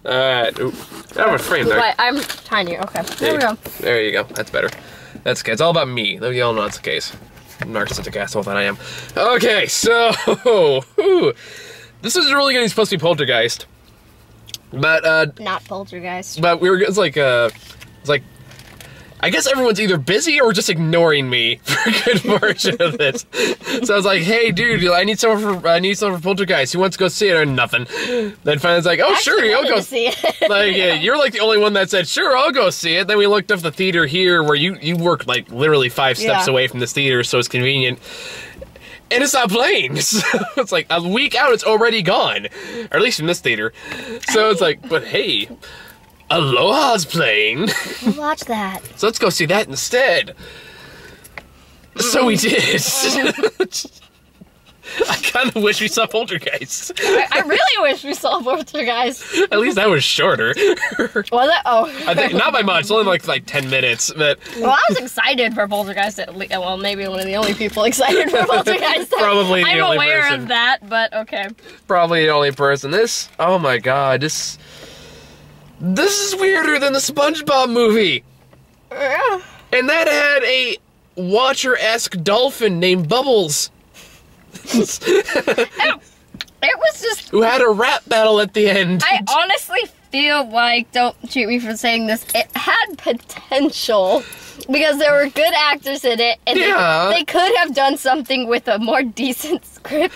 Alright. I have a frame there. Right, I'm tiny. Okay. There we go. There you go. That's better. That's okay. It's all about me. You all know that's the case. Narcissistic asshole that I am. Okay, so this is really getting supposed to be Poltergeist, but not Poltergeist. But it's like I guess everyone's either busy or just ignoring me for a good portion of this. So I was like, hey, dude, I need someone for Poltergeist. Who wants to go see it or nothing? Then finally it's like, oh, sure, you'll go see it. Like, yeah, you're like the only one that said, sure, I'll go see it. Then we looked up the theater here where you work like literally 5 steps away from this theater, so it's convenient. And it's not playing. So it's like a week out, it's already gone. Or at least in this theater. So it's like, but hey, Aloha's playing. We'll watch that. So let's go see that instead. So we did. I kind of wish we saw Poltergeist. I really wish we saw Poltergeist. At least that was shorter. Was it? Oh. I think, not by much, only like 10 minutes. But well, I was excited for Poltergeist. Well, maybe one of the only people excited for Poltergeist. Probably the only person. I'm aware of that, but okay. Probably the only person. Oh my god, this is weirder than the Spongebob movie. Yeah. And that had a Watcher-esque dolphin named Bubbles. It was just... Who had a rap battle at the end. I honestly feel like, don't shoot me for saying this, it had potential. Because there were good actors in it, and they could have done something with a more decent script.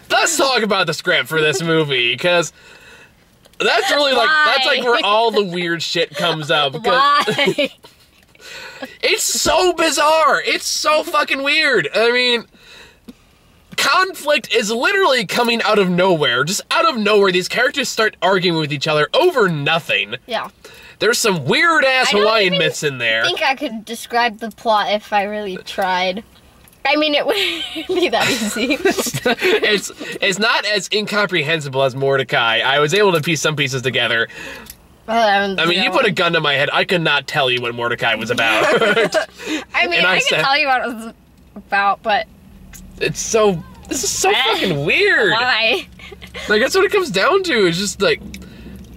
Let's talk about the script for this movie, because... That's really that's like where all the weird shit comes up. Why? It's so bizarre. It's so fucking weird. I mean, conflict is literally coming out of nowhere. Just out of nowhere, these characters start arguing with each other over nothing. Yeah. There's some weird-ass Hawaiian myths in there. I think I could describe the plot if I really tried. I mean, it wouldn't be that easy. It's not as incomprehensible as Mordecai. I was able to piece some pieces together. I mean, you put a gun to my head, I could not tell you what Mordecai was about. I mean, I can tell you what it was about, but... This is so fucking weird. Why? Like, that's what it comes down to. It's just like...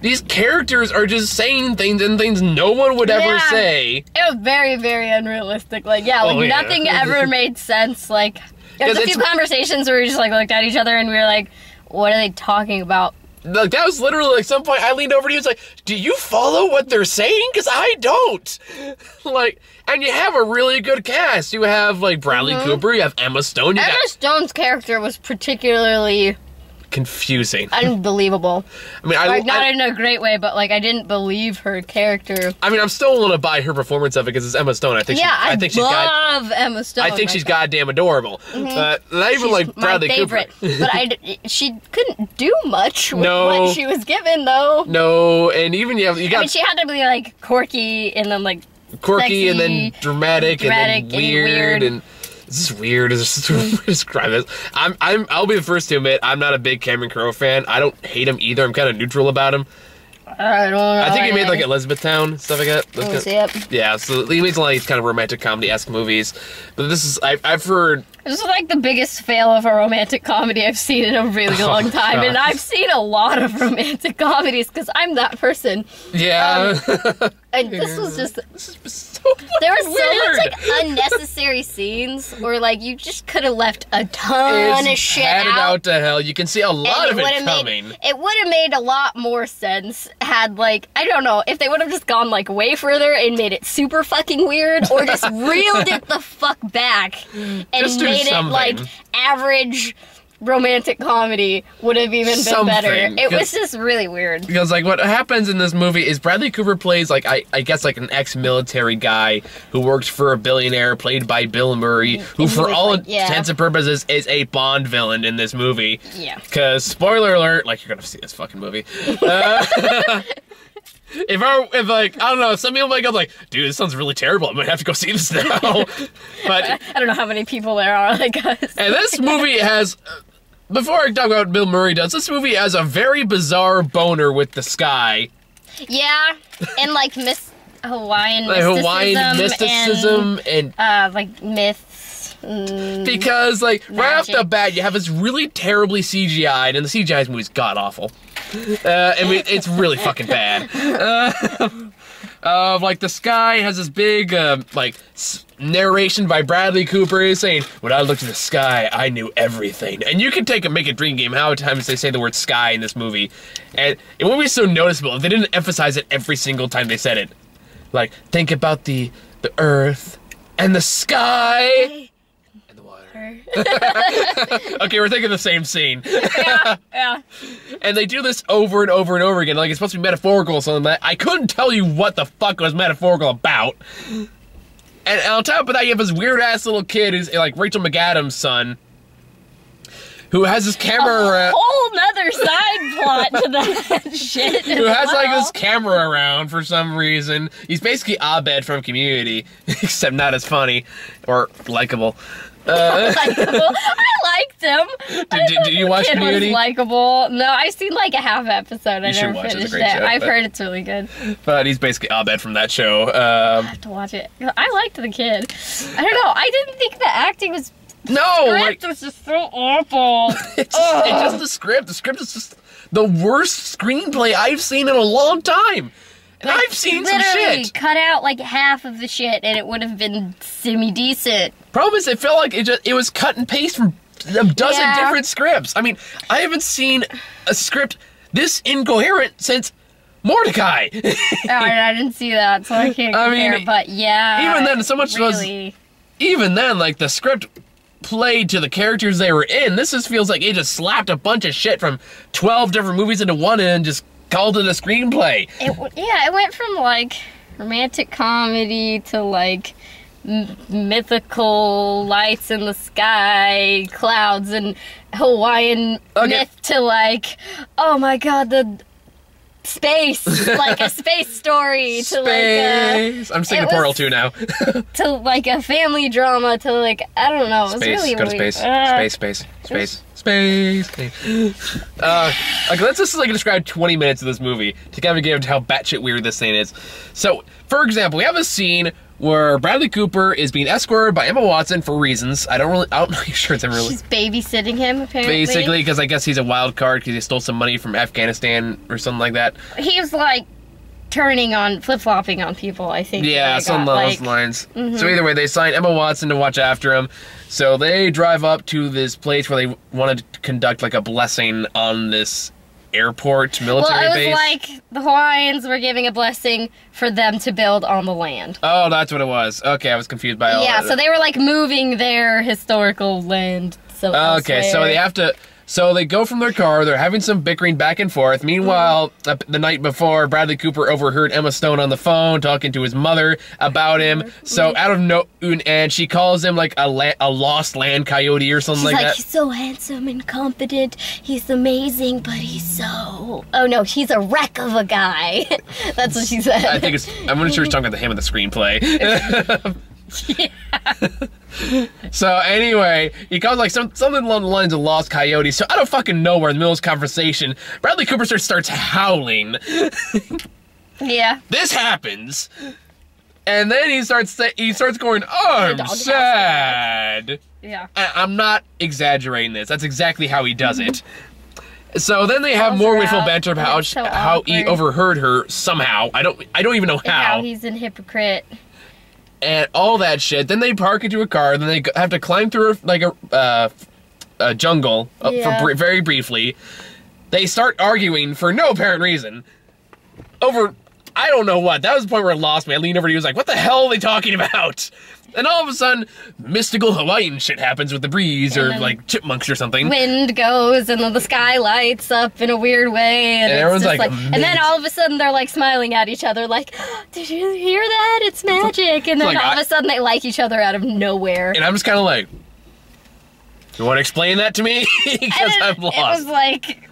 These characters are just saying things and things no one would ever say. It was very, very unrealistic. Like, nothing ever made sense. Like, there's a few conversations where we just, like, looked at each other and we were like, what are they talking about? Like, that was literally, like, some point I leaned over to you and was like, do you follow what they're saying? Because I don't. Like, and you have a really good cast. You have, like, Bradley Cooper, you have Emma Stone. Emma Stone's character was particularly... confusing. Unbelievable. I mean, like, not in a great way, but like I didn't believe her character. I mean, I'm still gonna buy her performance of it because it's Emma Stone. I think. I love Emma Stone. I think she's goddamn adorable. Not even she's like Bradley Cooper. But she couldn't do much with what she was given, though. No, and even you got. I mean, she had to be like quirky and then like quirky sexy, and then dramatic and then weird and. This is weird. Is this to describe this? I'll be the first to admit I'm not a big Cameron Crowe fan. I don't hate him either. I'm kind of neutral about him. I don't know. I think he made like Elizabethtown stuff like that. Let's see it. Yeah, so he makes a lot of these kind of romantic comedy-esque movies. But this is I've heard. This is like the biggest fail of a romantic comedy I've seen in a really long time, God. And I've seen a lot of romantic comedies because I'm that person. Yeah. And this was just. This is so there was weird. so much like unnecessary scenes where like you just could have left a ton of shit had it out out to hell. You can see a lot of it coming. It would have made a lot more sense had like I don't know if they would have just gone like way further and made it super fucking weird, or just reeled it the fuck back and just made it like average romantic comedy would have even been better. It was just really weird. Because like what happens in this movie is Bradley Cooper plays like I guess like an ex-military guy who works for a billionaire played by Bill Murray, who for all intents and purposes is a Bond villain in this movie. Yeah. Because spoiler alert, like you're gonna see this fucking movie. If like, I don't know, some people might go like, dude, this sounds really terrible. I might have to go see this now. But I don't know how many people there are like us. And this movie has, before I talk about what Bill Murray does, this movie has a very bizarre boner with the sky. Yeah, and like Hawaiian mysticism and like myths. Because, like, right off the bat, you have this really terribly CGI'd, and the CGI in this movie's god-awful. I mean, it's really fucking bad. Like, the sky has this big, like, narration by Bradley Cooper saying, when I looked at the sky, I knew everything. And you can make a dream game how many times they say the word sky in this movie. And it wouldn't be so noticeable if they didn't emphasize it every single time they said it. Like, think about the earth and the sky. Okay, we're thinking the same scene. Yeah. And they do this over and over and over again, like it's supposed to be metaphorical or something like that. I couldn't tell you what the fuck was metaphorical about. And on top of that, you have this weird-ass little kid who's like Rachel McAdams' son, who has his camera around. Whole nother side plot to that shit. Who has like this camera around for some reason. He's basically Abed from Community, except not as funny or likable. I liked him. Did you watch Community? Likable. No, I've seen like a half episode. I never watch it. finished It's a great show, I've heard it's really good. But he's basically Abed from that show. I have to watch it. I liked the kid. I don't know. I didn't think the acting was. It was just so awful. It's just the script. The script is just the worst screenplay I've seen in a long time. And I've seen some shit. Cut out like half of the shit and it would have been semi-decent. Problem is, it felt like it was cut and paste from a dozen different scripts. I mean, I haven't seen a script this incoherent since Mordecai. I didn't see that, so I can't compare, but yeah. Even then, so much really. was... Even then, like, the script played to the characters they were in. This just feels like it just slapped a bunch of shit from 12 different movies into one and just called it a screenplay. It went from, like, romantic comedy to, like, mythical lights in the sky, clouds, and Hawaiian myth to, like, oh my god, the space, like a space story to, like, I'm singing Portal 2 now. to, like, a family drama to, like, I don't know, it was really go weird. Space. Okay, let's just like describe 20 minutes of this movie to kind of give how batshit weird this thing is. So, for example, we have a scene where Bradley Cooper is being escorted by Emma Watson for reasons I'm not sure it's ever really. She's babysitting him, apparently. Basically, because I guess he's a wild card because he stole some money from Afghanistan or something like that. He was like flip-flopping on people, I think. Yeah, something along those lines. So either way, they signed Emma Watson to watch after him. So they drive up to this place where they wanted to conduct like a blessing on this airport military base. Well, it was like the Hawaiians were giving a blessing for them to build on the land. Oh, that's what it was. Okay, I was confused by all that. Yeah, so they were like moving their historical land. Okay, so they have to... So they go from their car, they're having some bickering back and forth. Meanwhile, the night before, Bradley Cooper overheard Emma Stone on the phone talking to his mother about him. So out of and she calls him like a lost land coyote or something like that. He's so handsome and competent. He's amazing, but he's so... Oh no, he's a wreck of a guy. That's what she said. I think I'm not sure she's talking about him in the screenplay. Yeah. So anyway, he calls like something along the lines of Lost Coyote. So out of fucking nowhere in the middle of this conversation, Bradley Cooper starts howling. Yeah. This happens, and then he starts going, "I'm sad." Yeah. I'm not exaggerating this. That's exactly how he does it. So then they have more witful banter about how he overheard her somehow. I don't even know how. How he's a hypocrite. And all that shit. Then they park into a car. Then they have to climb through like a jungle for very briefly. They start arguing for no apparent reason over I don't know what. That was the point where it lost me. I leaned over to you, was like, "What the hell are they talking about?" And all of a sudden, mystical Hawaiian shit happens with the breeze, or like chipmunks or something. Wind goes, and then the sky lights up in a weird way, and everyone's just like and then all of a sudden they're like smiling at each other, like, "Did you hear that? It's magic!" And then like, all of a sudden they like each other out of nowhere. And I'm just kind of like, "You want to explain that to me?" Because I'm lost. It was like,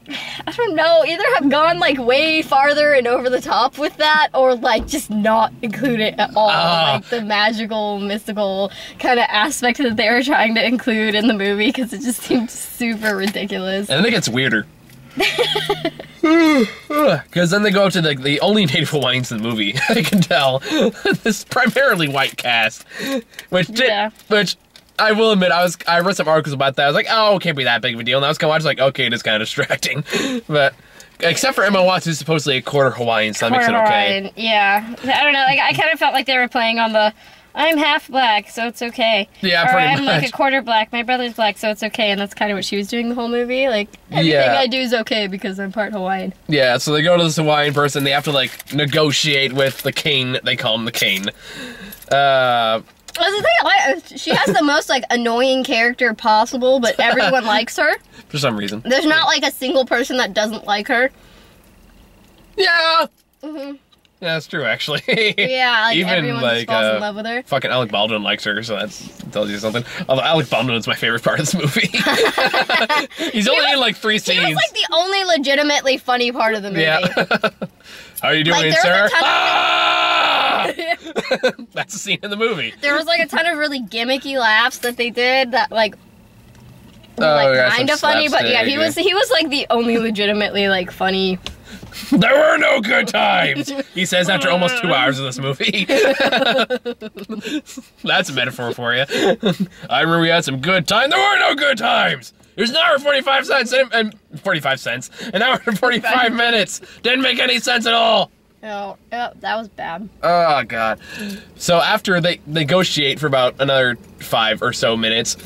I don't know, either have gone like way farther and over the top with that, or like just not include it at all. Like the magical, mystical kind of aspect that they were trying to include in the movie, because it just seemed super ridiculous. And then it gets weirder. Because then they go up to the only native Hawaiians in the movie, I can tell. This primarily white cast. Which I will admit, I read some articles about that. I was like, oh, it can't be that big of a deal. And I was kind of watching, like, okay, it is kind of distracting. But except for Emma Watson, who's supposedly a quarter Hawaiian, so that makes it okay. Hawaiian, yeah. I don't know. Like, I kind of felt like they were playing on the, I'm half black, so it's okay. Yeah, or pretty I'm much. like a quarter black, my brother's black, so it's okay. And that's kind of what she was doing the whole movie. Like, everything I do is okay because I'm part Hawaiian. Yeah, so they go to this Hawaiian person. They have to, like, negotiate with the king. They call him the king. The thing, she has the most, like, annoying character possible, but everyone likes her. For some reason. There's not, like, a single person that doesn't like her. Yeah! Yeah, that's true, actually. Yeah, like, even, everyone like, just falls in love with her. Fucking Alec Baldwin likes her, so that tells you something. Although Alec Baldwin is my favorite part of this movie. He's only in, like, 3 scenes. He was, like, the only legitimately funny part of the movie. Yeah. How are you doing, like, sir? That's the scene in the movie. There was, like, a ton of really gimmicky laughs that they did that, like, were, kind of funny, but yeah, he was like the only legitimately, like, funny. There were no good times, he says after almost 2 hours of this movie. That's a metaphor for you. I remember we had some good times. There were no good times. It was an hour and 45 cents and 45 cents. An hour and 45 minutes. Didn't make any sense at all. Oh, yeah, that was bad. Oh, God. So after they negotiate for about another 5 or so minutes,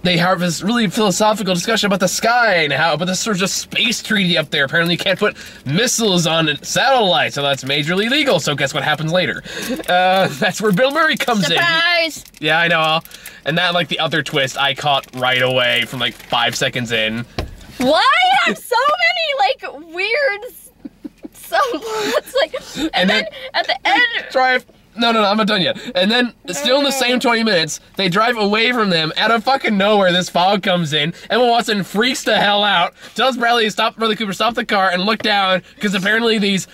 they have this really philosophical discussion about the sky and how, but this sort of just space treaty up there. Apparently you can't put missiles on satellites, so that's majorly illegal. So guess what happens later? That's where Bill Murray comes Surprise! in. Yeah, I know. And that, like, the other twist I caught right away from, like, 5 seconds in. Why have so many, like, weird subplots? Like, and then at the end... No, I'm not done yet. And then, still in the same 20 minutes, they drive away from them. Out of fucking nowhere, this fog comes in. Emma Watson freaks the hell out. Tells Bradley Cooper, stop the car and look down, because apparently these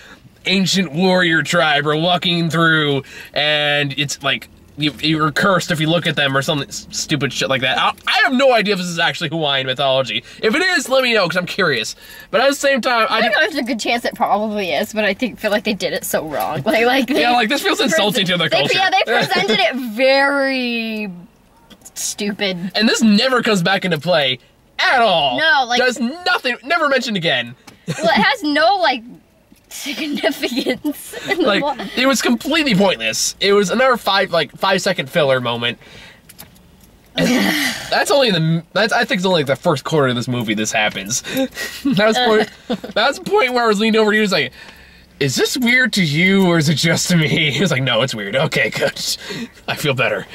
ancient warrior tribe are walking through, and it's like, you're cursed if you look at them or something stupid shit like that. I have no idea if this is actually Hawaiian mythology. If it is, let me know, because I'm curious. But at the same time, I think there's a good chance it probably is, but I feel like they did it so wrong. Like this feels insulting to their culture. They presented it very stupid. And this never comes back into play at all. No, like... Does nothing, never mentioned again. Well, it has no, like... significance in the plot. It was completely pointless. It was another 5-second filler moment. That's only I think it's only like the first quarter of this movie this happens. That was the point where I was leaned over to you and was like, is this weird to you or is it just to me? He was like, no, it's weird. Okay, good. I feel better.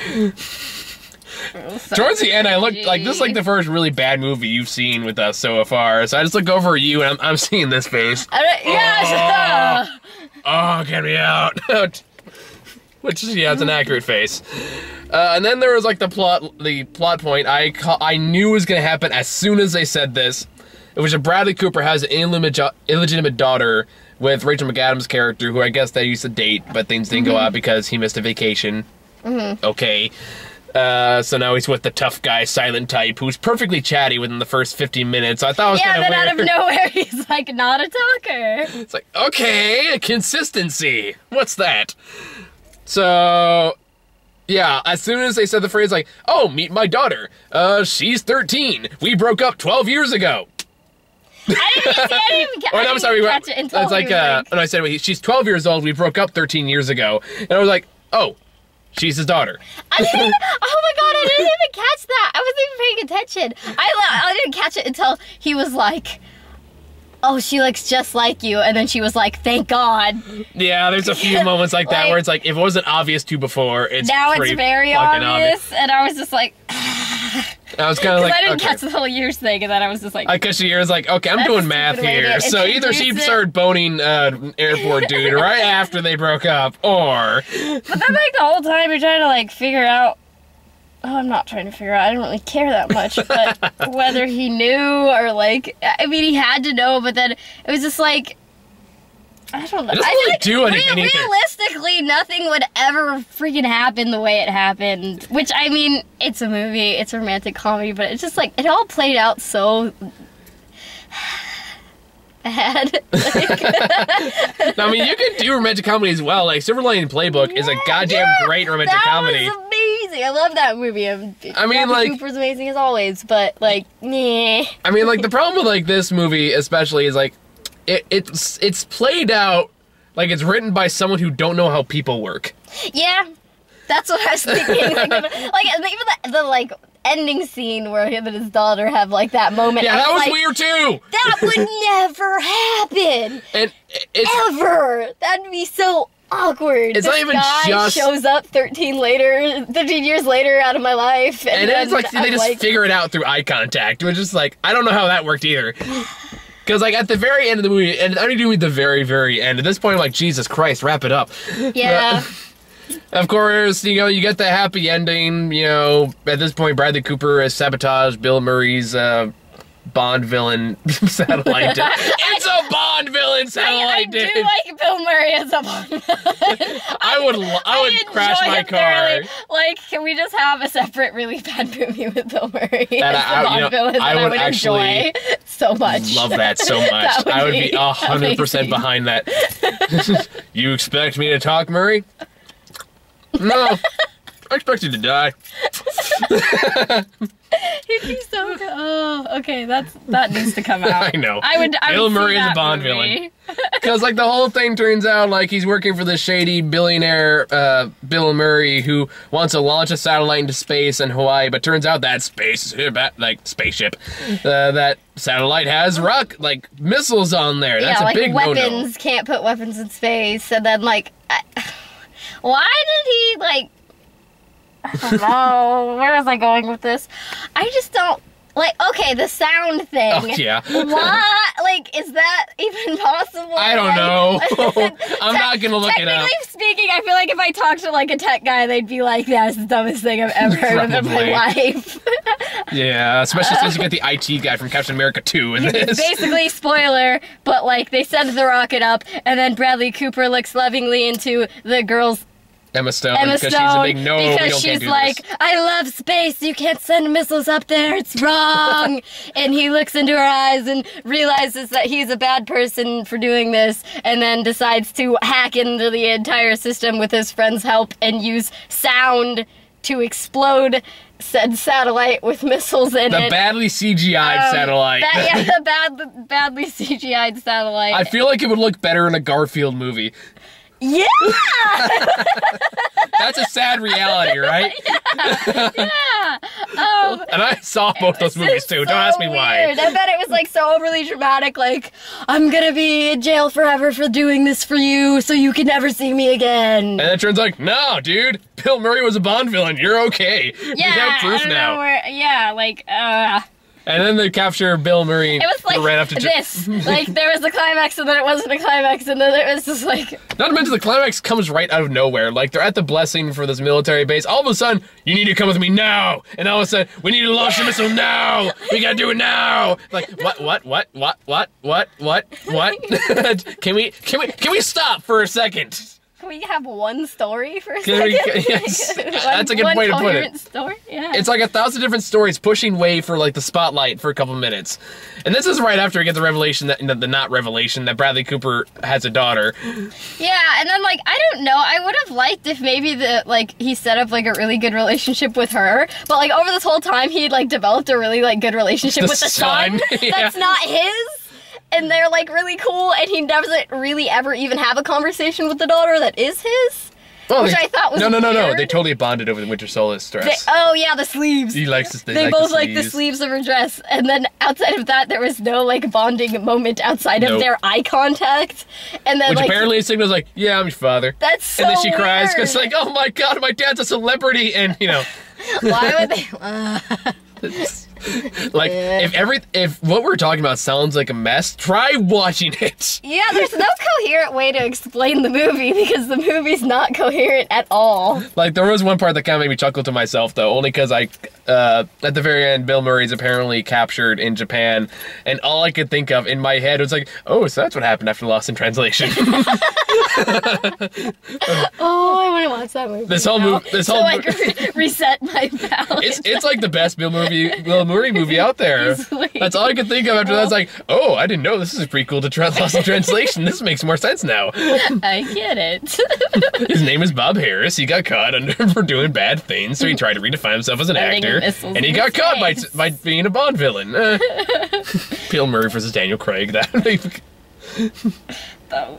Towards the end, I looked like this is like the first really bad movie you've seen with us so far. So I just look over at you and I'm seeing this face. Yes! Oh, get me out. Which is, yeah, it's an accurate face. And then there was like the plot point I knew was going to happen as soon as they said this. It was that Bradley Cooper has an illegitimate daughter with Rachel McAdams' character, who I guess they used to date, but things didn't go out because he missed a vacation. Okay. So now he's with the tough guy, silent type, who's perfectly chatty within the first 15 minutes. I thought it was kind of weird. Yeah, then out of nowhere, he's like, not a talker. It's like, okay, consistency. What's that? So, yeah, as soon as they said the phrase, like, oh, meet my daughter. She's 13. We broke up 12 years ago. I didn't even catch it until it's like, and I said, she's 12 years old. We broke up 13 years ago. And I was like, oh. She's his daughter. Oh my god, I didn't even catch that. I wasn't even paying attention. I didn't catch it until he was like, oh, she looks just like you. And then she was like, thank God. Yeah, there's a few moments like that where it's like, if it wasn't obvious to you before, it's now it's very obvious. And I was just like, I was kind of like, I didn't catch the whole years thing, and then I was just like... I catch the years like, okay, I'm doing math here. So either she started boning airport dude right after they broke up, or... But then, like, the whole time you're trying to, like, figure out... Oh, I'm not trying to figure out. I didn't really care that much, but whether he knew or, like... I mean, he had to know, but then it was just, like... I don't know. It doesn't really do anything either. Realistically, nothing would ever freaking happen the way it happened. Which, I mean, it's a movie, it's a romantic comedy, but it's just like, it all played out so... bad. I mean, you can do romantic comedy as well. Like, Silver Lining Playbook is a goddamn great romantic comedy. That was amazing. I love that movie. I mean, Bradley like, Cooper's amazing as always, but like, meh. I mean, like, the problem with like this movie, especially, is like, it's played out like it's written by someone who don't know how people work. Yeah, that's what I was thinking. Like even the like ending scene where him and his daughter have like that moment. Yeah, that was like, weird too. That would never happen. And it's ever. That'd be so awkward. It's this not even guy just shows up 13 years later out of my life, and then it's like they just figure it out through eye contact, which is like, I don't know how that worked either. Because, like, at the very end of the movie, and I do the very, very end, at this point, I'm like, Jesus Christ, wrap it up. Yeah. Of course, you know, you get the happy ending, you know, at this point, Bradley Cooper has sabotaged Bill Murray's, Bond villain satellite. It's a Bond villain satellite. I do like Bill Murray as a Bond villain. I would crash my car. Thoroughly. Like, can we just have a separate really bad movie with Bill Murray as the Bond villain that I would enjoy so much? Love that so much. I would be 100% behind that. You expect me to talk, Murray? No. I expect you to die. He'd be so good. Oh, okay, that needs to come out. I know. Bill Murray is a Bond villain. Because, like, the whole thing turns out, like, he's working for this shady billionaire, Bill Murray, who wants to launch a satellite into space in Hawaii, but turns out that spaceship, that satellite has missiles on there. That's a big no-no. Weapons, can't put weapons in space, and then, like, why did he, like, I don't know. Where was I going with this? I just don't... Like, okay, the sound thing. Oh, yeah. What? Like, is that even possible? I don't know. I'm not going to look it up. Technically speaking, I feel like if I talked to, like, a tech guy, they'd be like, that's the dumbest thing I've ever heard of in my life. Yeah, especially since you get the IT guy from Captain America 2 in this. Basically, spoiler, but, like, they send the rocket up, and then Bradley Cooper looks lovingly into the girl's Emma Stone, because she's a big no, because she's like, I love space, you can't send missiles up there, it's wrong. And he looks into her eyes and realizes that he's a bad person for doing this, and then decides to hack into the entire system with his friend's help and use sound to explode said satellite with missiles in it. The badly CGI'd satellite. The badly CGI'd satellite. I feel like it would look better in a Garfield movie. Yeah! That's a sad reality, right? Yeah. And I saw both those movies too. Don't ask me why. I bet it was like so overly dramatic, like, I'm gonna be in jail forever for doing this for you, so you can never see me again. And it turns like, no, dude, Bill Murray was a Bond villain. You're okay. Yeah, we have proof now. And then they capture Bill Murray. It was like right after this. Like, there was a climax, and then it wasn't a climax, and then it was just like... Not to mention, the climax comes right out of nowhere. Like, they're at the blessing for this military base. All of a sudden, you need to come with me now! And all of a sudden, we need to launch the missile now! We gotta do it now! Like, what? Can we stop for a second? Can we have one story for a second? Yes. That's a good way to put it. Story? Yeah. It's like 1,000 different stories pushing way for like the spotlight for a couple minutes. And this is right after we get the revelation that that Bradley Cooper has a daughter. Yeah, and then like, I don't know, I would have liked if maybe he set up like a really good relationship with her, but like over this whole time he like developed a really like good relationship with the son. That's not his. And they're, like, really cool, and he doesn't really ever even have a conversation with the daughter that is his. Which I thought was No. They totally bonded over the Winter Solstice dress. The sleeves. He likes this. They both like the sleeves of her dress. And then outside of that, there was no, like, bonding moment outside of their eye contact. And then, which apparently signals, like, yeah, I'm your father. That's so And then she cries, because, like, oh my god, my dad's a celebrity, and, you know. Why would they... Like, if what we're talking about sounds like a mess, try watching it. Yeah, there's no coherent way to explain the movie because the movie's not coherent at all. Like, there was one part that kind of made me chuckle to myself, though, only because at the very end, Bill Murray's apparently captured in Japan, and all I could think of in my head was like, oh, so that's what happened after Lost in Translation. Oh, I want to watch that movie. This whole movie. So I can reset my balance. It's like the best Bill Murray movie out there. Easily. That's all I could think of after that. It's like, oh, I didn't know this is pretty cool to lost in translation. This makes more sense now. I get it. His name is Bob Harris. He got caught for doing bad things, so he tried to redefine himself as an actor, and he got caught by being a Bond villain. Bill Murray versus Daniel Craig.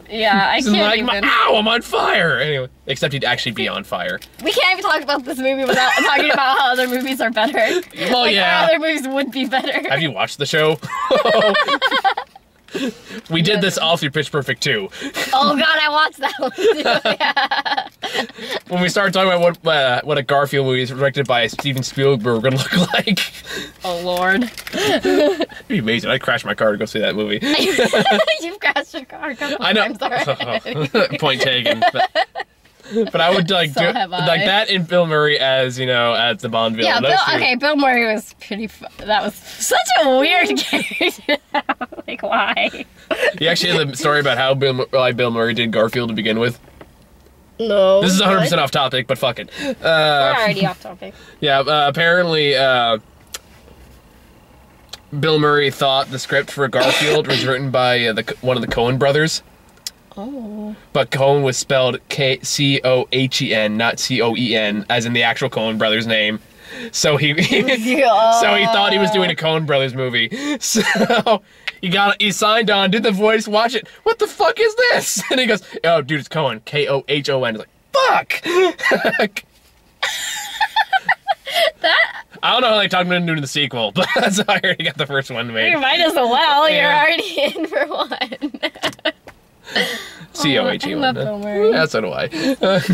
Yeah, I can't even. Ow, I'm on fire! Anyway, except he'd actually be on fire. We can't even talk about this movie without talking about how other movies are better. Well, yeah. How other movies would be better. Have you watched the show? We did this all through Pitch Perfect 2. Oh god, I watched that one too. Yeah. When we started talking about what a Garfield movie is directed by Steven Spielberg would look like. Oh lord. It'd be amazing. I'd crash my car to go see that movie. You've crashed your car a couple I know. times already. Point taken. But I would like So do have I. like that in Bill Murray as as the Bond villain. Yeah, Bill Murray was pretty that was such a weird character. Like, why? You actually have the story about how Bill Murray did Garfield to begin with? No. This is 100% off topic, but fuck it. We're already off topic. Yeah, apparently Bill Murray thought the script for Garfield was written by one of the Coen brothers. Oh. But Coen was spelled Cohen, not Coen, as in the actual Coen brothers' name. So he thought he was doing a Coen brothers movie. So he signed on, did the voice, watch it. What the fuck is this? And he goes, oh, dude, it's Coen, Kohon. He's like, fuck. I don't know how they talked about doing the sequel, but that's how I already got the first one made. You might as well. Yeah. You're already in for one. Cohen. I love Bill Murray. Yeah, so do I.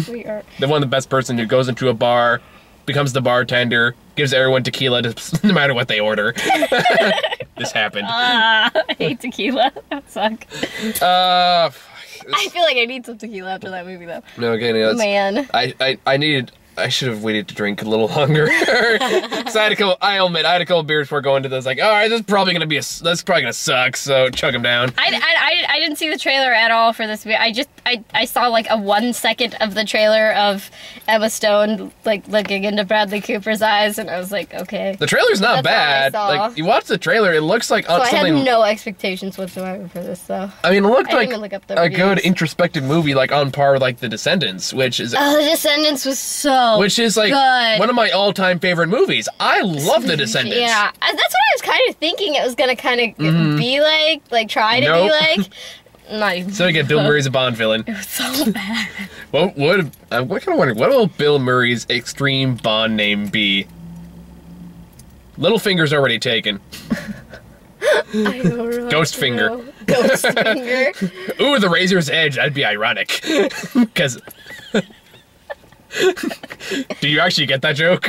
We are. The one of the best person who goes into a bar, becomes the bartender, gives everyone tequila no matter what they order. This happened. I hate tequila. That sucks. I feel like I need some tequila after that movie, though. No, okay, no, Man. I should have waited to drink a little longer. So I had a couple beers before going to this. Like, all right, this is probably gonna suck. So chug them down. I didn't see the trailer at all for this movie. I saw like a 1 second of the trailer of Emma Stone like looking into Bradley Cooper's eyes, and I was like, okay. The trailer's not bad. That's all I saw. Like you watch the trailer, it looks like So I something. had no expectations whatsoever for this, though. I mean, it looked I like didn't even look up the a reviews. good introspective movie, like on par with like The Descendants, which is Oh, The Descendants was so like good. one of my all-time favorite movies. I love The Descendants. Yeah, that's what I was kind of thinking it was gonna kind of be like try to Nope. be like. Not even. So we get Bill Murray's a Bond villain. It was so bad. What kind of wondering, what will Bill Murray's extreme Bond name be? Littlefinger's already taken. I don't know. Ghost Finger. Ghost Finger. Ooh, the Razor's Edge. That'd be ironic. Because. Do you actually get that joke?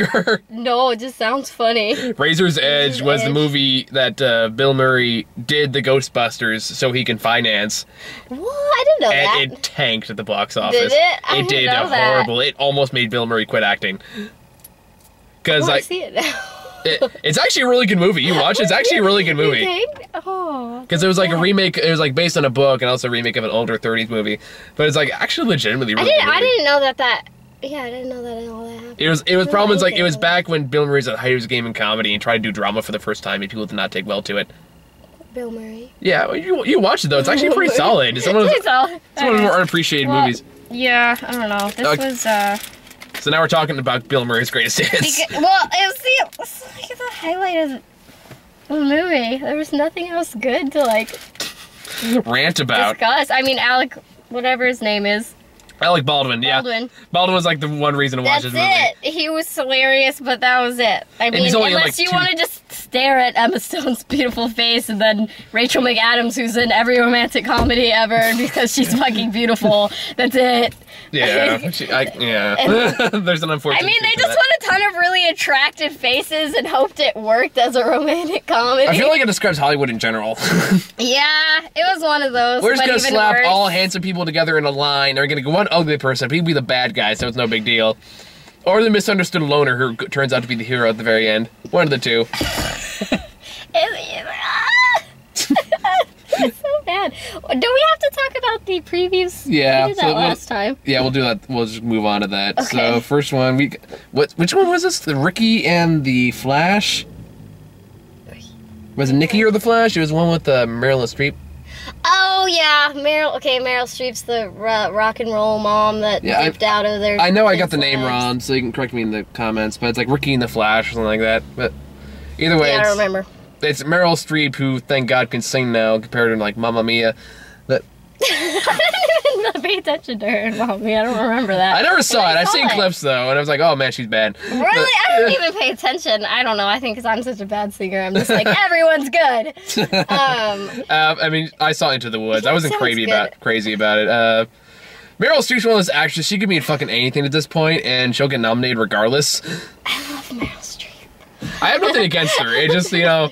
No, it just sounds funny. Razor's Edge was the movie that Bill Murray did the Ghostbusters so he can finance. What? I didn't know that. And it tanked at the box office. Did it? I It didn't did know that. horrible. It almost made Bill Murray quit acting. I Because want like to see it now. it's actually a really good movie. You watch it, it's actually a really good movie. You think? Oh. Because it was like a remake. It was like based on a book and also a remake of an older 30s movie. But it's like actually legitimately really good movie. I didn't know that. Yeah, I didn't know that all that happened. It was problems like it was back when Bill Murray's at the height of his game in comedy and tried to do drama for the first time and people did not take well to it. Bill Murray. Yeah, well, you watch it though. It's actually pretty solid. It's one of the more unappreciated movies. Yeah, I don't know. This was So now we're talking about Bill Murray's greatest hits. well, it was like the highlight of the movie. There was nothing else good to like Rant about. discuss. I mean, Alec, whatever his name is. Alec Baldwin, yeah. Baldwin was like the one reason to watch That's this movie. it. He was hilarious, but that was it. I mean, he's only in, unless like, you want to just stare at Emma Stone's beautiful face and then Rachel McAdams, who's in every romantic comedy ever because she's fucking beautiful. That's it. Yeah, there's an unfortunate. I mean, they truth to just that. put a ton of really attractive faces and hoped it worked as a romantic comedy. I feel like it describes Hollywood in general. Yeah, it was one of those. We're just but gonna even slap worse. all handsome people together in a line. They're gonna go one ugly person. He'd be the bad guy, so it's no big deal. Or the misunderstood loner who turns out to be the hero at the very end. One of the two. That's so bad. Do we have to talk about the previews? Yeah. We did that last time. Yeah, we'll do that. We'll just move on to that. Okay. So, first one, which one was this? The Ricky and the Flash? Was it Nikki or the Flash? It was one with Meryl Streep. Oh, yeah. Meryl Streep's the rock and roll mom that dipped out of their... I know I got the name wrong, so you can correct me in the comments, but it's like Ricky and the Flash or something like that. But either way, I don't remember. It's Meryl Streep, who, thank God, can sing now, compared to, like, Mamma Mia. That I didn't even pay attention to her in Mamma Mia. I don't remember that. I never saw it. I've seen clips, though, and I was like, oh, man, she's bad. Really? I didn't even pay attention. I don't know. I think because I'm such a bad singer, I'm just like, everyone's good. I mean, I saw Into the Woods. I wasn't crazy about it. Meryl Streep's one of those actresses. She could be in fucking anything at this point, and she'll get nominated regardless. I love Meryl Streep. I have nothing against her. It just, you know,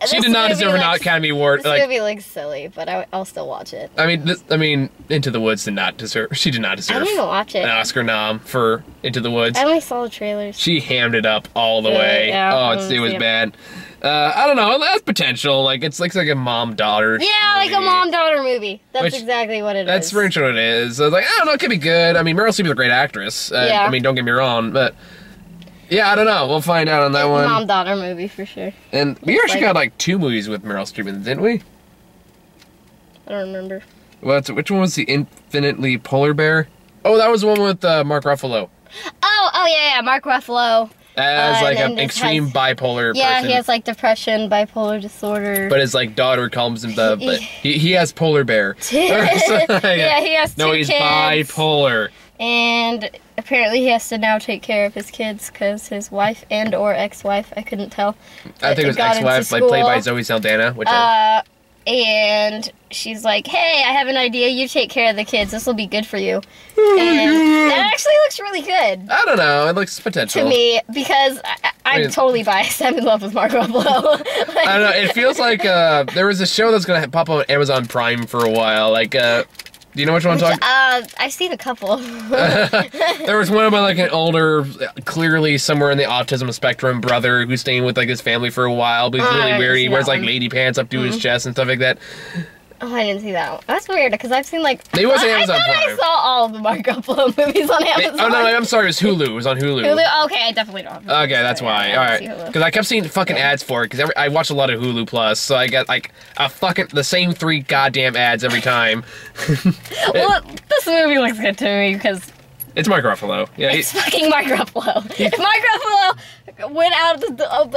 she did not deserve an Academy Award. This movie looks silly, but I'll still watch it. I mean, Into the Woods did not deserve. She did not deserve. I didn't even watch it. An Oscar nom for Into the Woods. I only saw the trailers. She hammed it up all the way. Yeah, it was bad. I don't know. That's potential. Like it's like a mom-daughter. Yeah, movie. like a mom-daughter movie. That's exactly what it is. That's pretty much what it is. So, like, I don't know. It could be good. I mean, Meryl Streep is a great actress. Yeah. I mean, don't get me wrong, but yeah, I don't know. We'll find out on that one. Mom-daughter movie for sure. And we actually got like 2 movies with Meryl Streep in it, didn't we? I don't remember. Which one was the Infinitely Polar Bear? Oh, that was the one with Mark Ruffalo. Oh yeah, Mark Ruffalo. As like an extreme bipolar person. Yeah, he has like depression, bipolar disorder. But his like daughter calls him he has polar bear. Yeah, he has 2 kids. No, he's bipolar. And apparently he has to now take care of his kids because his wife and or ex-wife, I couldn't tell. I think it was ex-wife, like played by Zoe Saldana. And she's like, hey, I have an idea. You take care of the kids. This will be good for you. And that actually looks really good. I don't know. It looks potential. To me, because I'm totally biased. I'm in love with Mark Ruffalo. I don't know. It feels like there was a show that's going to pop up on Amazon Prime for a while. Like, do you know which one I'm talking about? I've seen a couple. There was one about like an older, clearly somewhere in the autism spectrum brother who's staying with like his family for a while, but he's really weird. He wears like lady pants up to his chest and stuff like that. Oh, I didn't see that one. That's weird because I've seen like. It was Amazon Prime. I saw all of the Mark Ruffalo movies on Amazon. Oh no, I'm sorry. It was Hulu. It was on Hulu. Hulu. Okay, I definitely don't have Hulu. Okay, that's why. All right, because I kept seeing fucking ads for it. Because I watch a lot of Hulu Plus, so I get like the same 3 goddamn ads every time. Well, this movie looks good to me because. It's Mark Ruffalo. Yeah, it's fucking Mark Ruffalo. If Mark Ruffalo went out,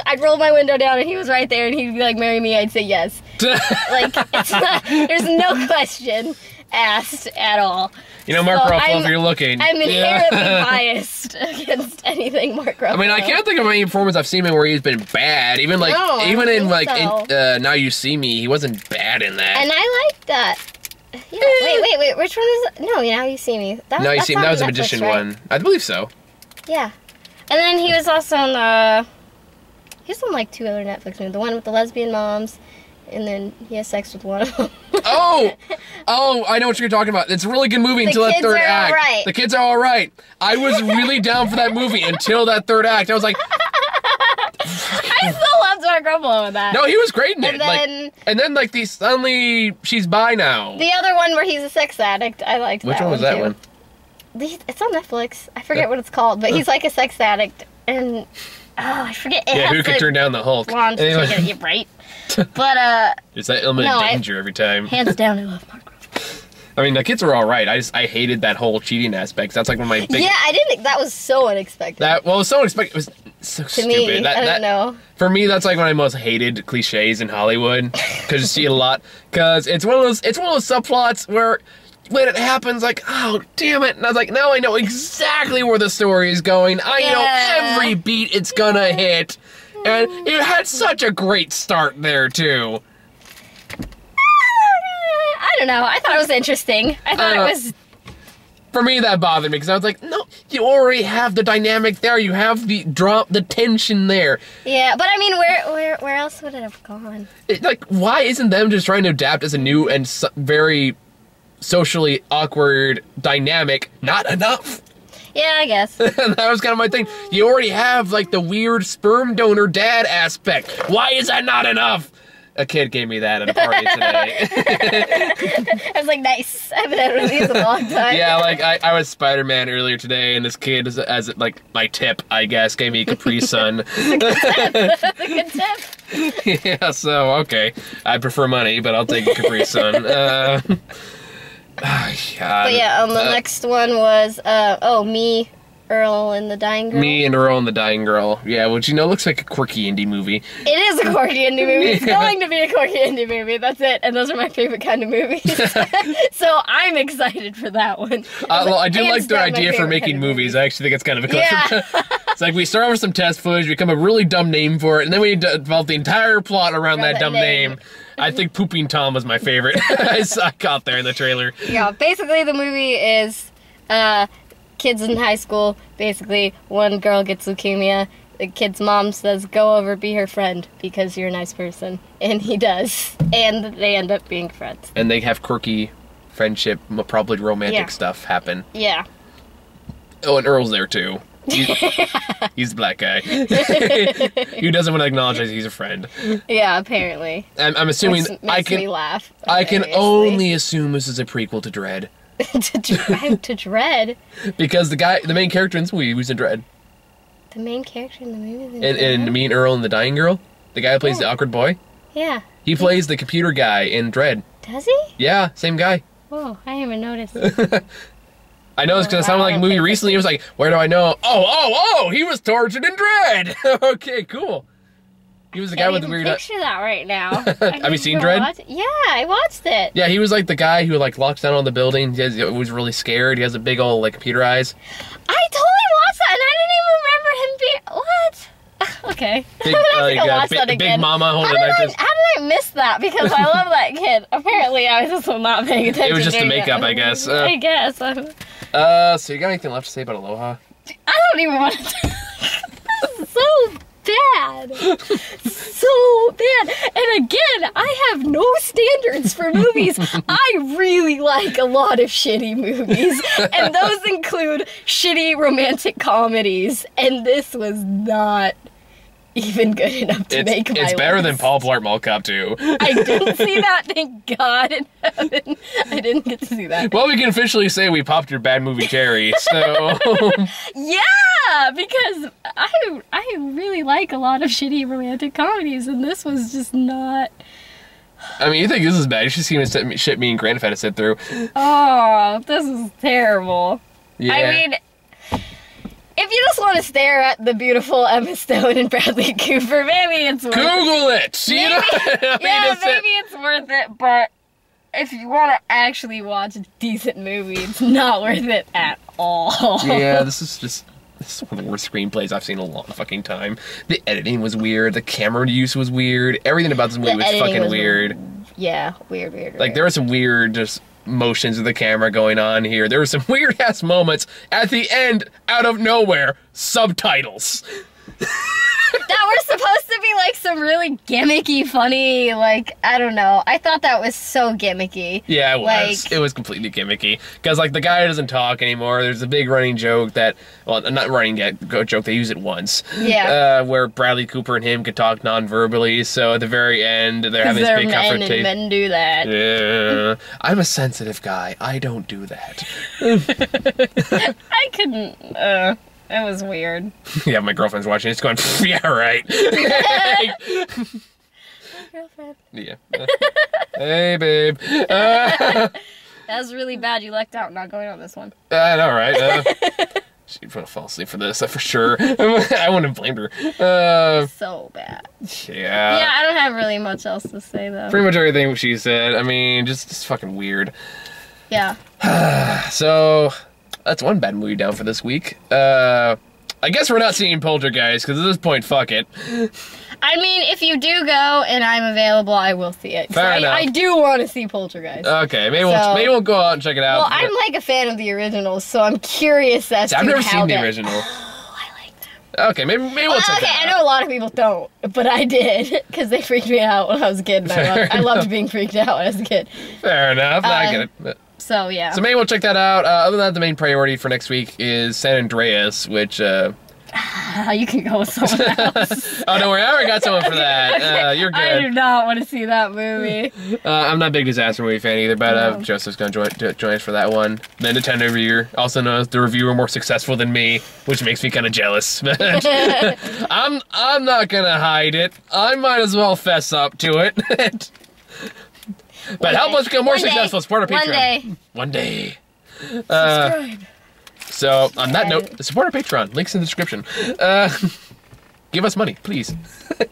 I'd roll my window down and he was right there and he'd be like, marry me, I'd say yes. Like, it's not, there's no question asked at all. You know, Mark Ruffalo, if you're looking. I'm inherently biased against anything Mark Ruffalo. I mean, I can't think of any performance I've seen him where he's been bad. Even like, in Now You See Me, he wasn't bad in that. And I like that. Yeah. Wait, which one is it? No, Now You See Me. Now You See Me, that was a magician one. I believe so. Yeah. And then he was also on, he's on like 2 other Netflix movies. The one with the lesbian moms, and then he has sex with one of them. Oh, I know what you're talking about. It's a really good movie until that 3rd act. Right. The kids are all right. I was really down for that movie until that 3rd act. I was like... I still loved Mark Ruffalo in that. No, he was great in it. And then suddenly she's bi now. The other one where he's a sex addict, I liked that one. Which one was that one? It's on Netflix. I forget what it's called, but he's like a sex addict, and I forget. Who could turn down the Hulk? Anyway. You're right. But there's that element of danger every time. Hands down, I love Mark Ruffalo. I mean, the kids were all right. I hated that whole cheating aspect. That's like one of my big... Yeah, I didn't. That was so unexpected. It was so unexpected. It was so stupid. Me, I don't know. For me, that's like one of my most hated cliches in Hollywood because you see it a lot. Because it's one of those subplots where when it happens, like, oh damn it, and I was like, now I know exactly where the story is going. I know every beat it's gonna hit, and it had such a great start there too. I don't know. I thought it was interesting. I thought it was... For me, that bothered me, because I was like, no, you already have the dynamic there. You have the tension there. Yeah, but I mean, where else would it have gone? Why isn't them just trying to adapt as a new and very socially awkward dynamic not enough? Yeah, I guess. That was kind of my thing. You already have, like, the weird sperm donor dad aspect. Why is that not enough? A kid gave me that at a party today. I was like, nice. I haven't had one of these in a long time. Yeah, like I was Spider-Man earlier today, and this kid, as like my tip, I guess, gave me a Capri Sun. That's a good tip. Yeah, so okay, I prefer money, but I'll take a Capri Sun. God. But yeah, the next one was me, Earl and the Dying Girl. Me and Earl and the Dying Girl. Yeah, which, looks like a quirky indie movie. It is a quirky indie movie. It's going to be a quirky indie movie. That's it. And those are my favorite kind of movies. So I'm excited for that one. Well, I do like their idea for making movies. I actually think it's kind of a clever. Yeah. It's like we start off with some test footage, we come up with a really dumb name for it, and then we develop the entire plot around that dumb name. I think Pooping Tom was my favorite. I caught there in the trailer. Yeah, basically the movie is kids in high school. Basically, one girl gets leukemia. The kid's mom says, go over, be her friend, because you're a nice person. And he does. And they end up being friends. And they have quirky friendship, probably romantic stuff happen. Yeah. Oh, and Earl's there too. He's the black guy. Who doesn't want to acknowledge that he's a friend. Yeah, apparently. I'm assuming makes me laugh. I can only assume this is a prequel to Dredd. to Dredd? Because the main character in this movie was in Dredd. The main character in the movie? And Me and Earl and the Dying Girl? The guy who plays the awkward boy? Yeah. He plays the computer guy in Dredd. Does he? Yeah, same guy. Whoa, I haven't noticed. I know it's because I saw like a movie recently. It was like, where do I know? Oh! He was tortured in Dredd. Okay, cool. He was the guy with the weird. Picture that right now. Have you seen Dredd? Yeah, I watched it. Yeah, he was like the guy who like locks down on the building. He was really scared. He has a big old like computer eyes. I totally watched that, and I didn't even remember him being what. Okay. Big mama holding how did I miss that? Because I love that kid. Apparently, I was just not paying attention. It was just the makeup, I guess. I guess. So you got anything left to say about Aloha? I don't even want to. This is so bad. So bad. And again, I have no standards for movies. I really like a lot of shitty movies. And those include shitty romantic comedies. And this was not even good enough to make my It's better list. than Paul Blart Mall Cop 2. I didn't see that, thank God in heaven. I didn't get to see that. Well, we can officially say we popped your bad movie cherry, so... Yeah, because I really like a lot of shitty romantic comedies, and this was just not... I mean, you think this is bad, you should see shit me and Grant had to sit through. Oh, this is terrible. Yeah. I mean... If you just want to stare at the beautiful Emma Stone and Bradley Cooper, maybe it's worth it. Google it! Maybe it's worth it, but if you want to actually watch a decent movie, it's not worth it at all. Yeah, this is one of the worst screenplays I've seen in a long fucking time. The editing was weird, the camera use was weird, everything about this movie was fucking weird. Yeah, weird. Like, there were some weird, just... motions of the camera going on here. There were some weird ass moments at the end, out of nowhere, subtitles. That were supposed to be like some really gimmicky, funny, like, I don't know. I thought that was so gimmicky. Yeah, it was. It was completely gimmicky. Because, like, the guy doesn't talk anymore. There's a big running joke that, well, not running yet, joke, they use it once. Yeah. Where Bradley Cooper and him could talk non-verbally, so at the very end, they're having this big confrontation. And men do that. Yeah. I'm a sensitive guy. I don't do that. I couldn't, it was weird. Yeah, my girlfriend's watching. It's going, yeah, right. Girlfriend. Yeah. Hey, babe. That was really bad. You lucked out not going on this one. I know, right? She'd want to fall asleep for this, for sure. I wouldn't have blamed her. So bad. Yeah. Yeah, I don't have really much else to say, though. Pretty much everything she said. I mean, just fucking weird. Yeah. So... that's one bad movie down for this week. I guess we're not seeing Poltergeist, because at this point, fuck it. I mean, if you do go and I'm available, I will see it. Fair enough. I do want to see Poltergeist. Okay, maybe we'll go out and check it out. Well, I'm like a fan of the originals, so I'm curious as to how I've never seen the original. Oh, I like them. Okay, maybe we'll check it out. I know a lot of people don't, but I did, because they freaked me out when I was a kid, and I loved being freaked out when I was a kid. Fair enough, I get it. So, yeah. So maybe we'll check that out. Other than that, the main priority for next week is San Andreas, which, You can go with someone else. Oh, don't worry. I already got someone for that. You're good. I do not want to see that movie. I'm not a big disaster movie fan either, but Joseph's going to join us for that one. The Nintendo reviewer, also known as the reviewer more successful than me, which makes me kind of jealous. I'm not going to hide it. I might as well fess up to it. But help us become more successful. Support our Patreon. One day. Subscribe. So, on that note, support our Patreon. Links in the description. Give us money, please.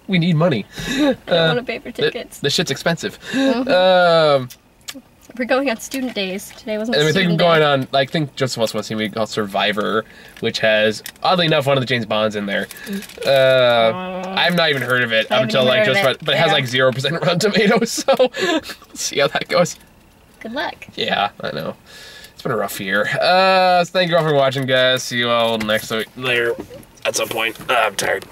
We need money. I want to pay for tickets. This shit's expensive. We're going on student days. Today wasn't and student going day. on, I think Joseph also wants to see a movie called Survivor, which has, oddly enough, one of the James Bonds in there. I've not even heard of it until like just, but it has like 0% Rotten Tomatoes, so let's see how that goes. Good luck. Yeah, I know. It's been a rough year. So thank you all for watching, guys. See you all next week later at some point. I'm tired.